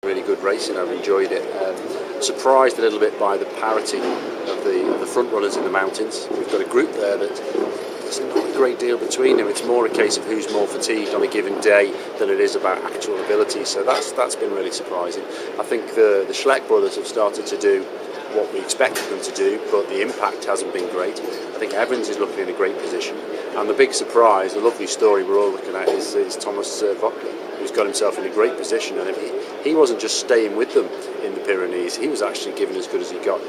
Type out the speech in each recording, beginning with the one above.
Really good racing. I've enjoyed it. Surprised a little bit by the parity of the front runners in the mountains. We've got a group there that there's not a great deal between them. It's more a case of who's more fatigued on a given day than it is about actual ability. So that's been really surprising. I think the Schleck brothers have started to do what we expected them to do, but the impact hasn't been great. I think Evans is looking in a great position, and the big surprise, the lovely story we're all looking at is Thomas Vogt, who's got himself in a great position. And he wasn't just staying with them in the Pyrenees, he was actually giving as good as he got.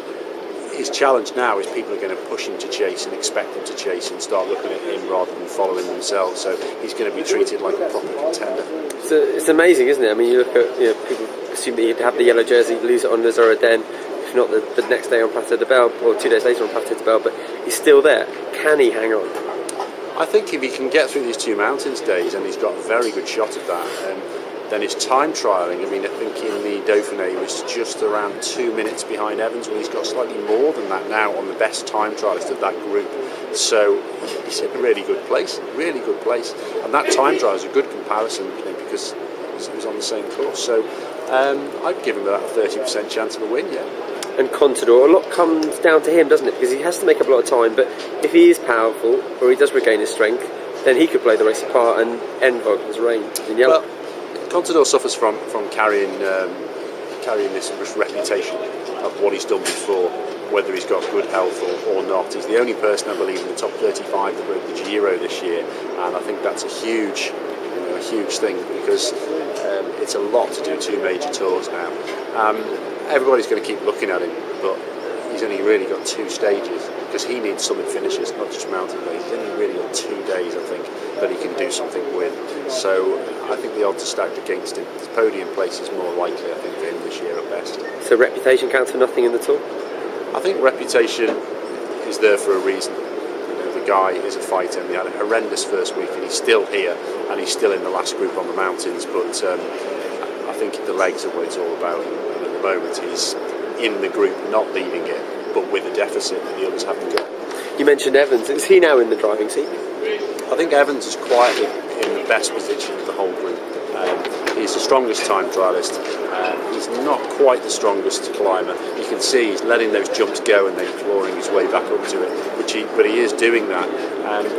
His challenge now is people are going to push him to chase and expect him to chase and start looking at him rather than following themselves, so he's going to be treated like a proper contender. So it's amazing, isn't it? I mean, you look at, people assume that he'd have the yellow jersey, lose it on Les Ardennes, if not the next day on Plateau de Belle, or 2 days later on Plateau de Belle, but he's still there. Can he hang on? I think if he can get through these two mountains days, and he's got a very good shot at that, then his time trialling, I think in the Dauphiné he was just around 2 minutes behind Evans. Well, he's got slightly more than that now on the best time trialist of that group. So he's in a really good place. And that time trial is a good comparison, because he was on the same course. So I'd give him about a 30% chance of a win, yeah. And Contador, a lot comes down to him, doesn't it? Because he has to make up a lot of time, but if he is powerful, or he does regain his strength, then he could play the race apart and end Vogel's reign in yellow. Well, Contador suffers from carrying this reputation of what he's done before, whether he's got good health or not. He's the only person, I believe, in the top 35 that broke the Giro this year, and I think that's a huge thing, because it's a lot to do 2 major tours now. Everybody's going to keep looking at him, but he's only really got 2 stages, because he needs summit finishes, not just mountain races. He's only really got 2 days, I think, that he can do something with. So I think the odds are stacked against him. His podium place is more likely, I think, for him this year at best. So reputation counts for nothing in the Tour? I think reputation is there for a reason. The guy is a fighter, and he had a horrendous first week, and he's still here, and he's still in the last group on the mountains, but I think the legs are what it's all about. And at the moment he's in the group, not leading it, but with a deficit that the others haven't got. You mentioned Evans. Is he now in the driving seat? I think Evans is quietly in the best position of the whole group. He's the strongest time trialist. He's not quite the strongest climber. You can see he's letting those jumps go and then clawing his way back up to it, but he is doing that.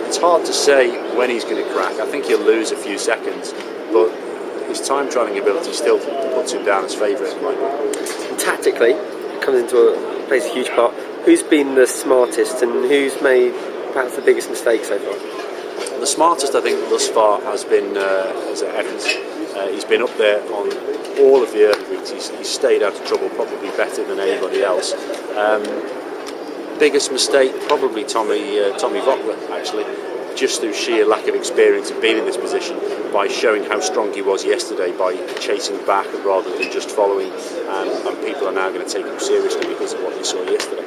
It's hard to say when he's going to crack. I think he'll lose a few seconds, but his time trialling ability still puts him down as favourite right now. Tactically, it plays a huge part. Who's been the smartest, and who's made perhaps the biggest mistake so far? The smartest, I think, thus far has been Evans. He's been up there on all of the early weeks. He's stayed out of trouble probably better than anybody else. Biggest mistake, probably Tommy Vogt, actually, just through sheer lack of experience of being in this position, by showing how strong he was yesterday by chasing back rather than just following. And people are now going to take him seriously because of what they saw yesterday.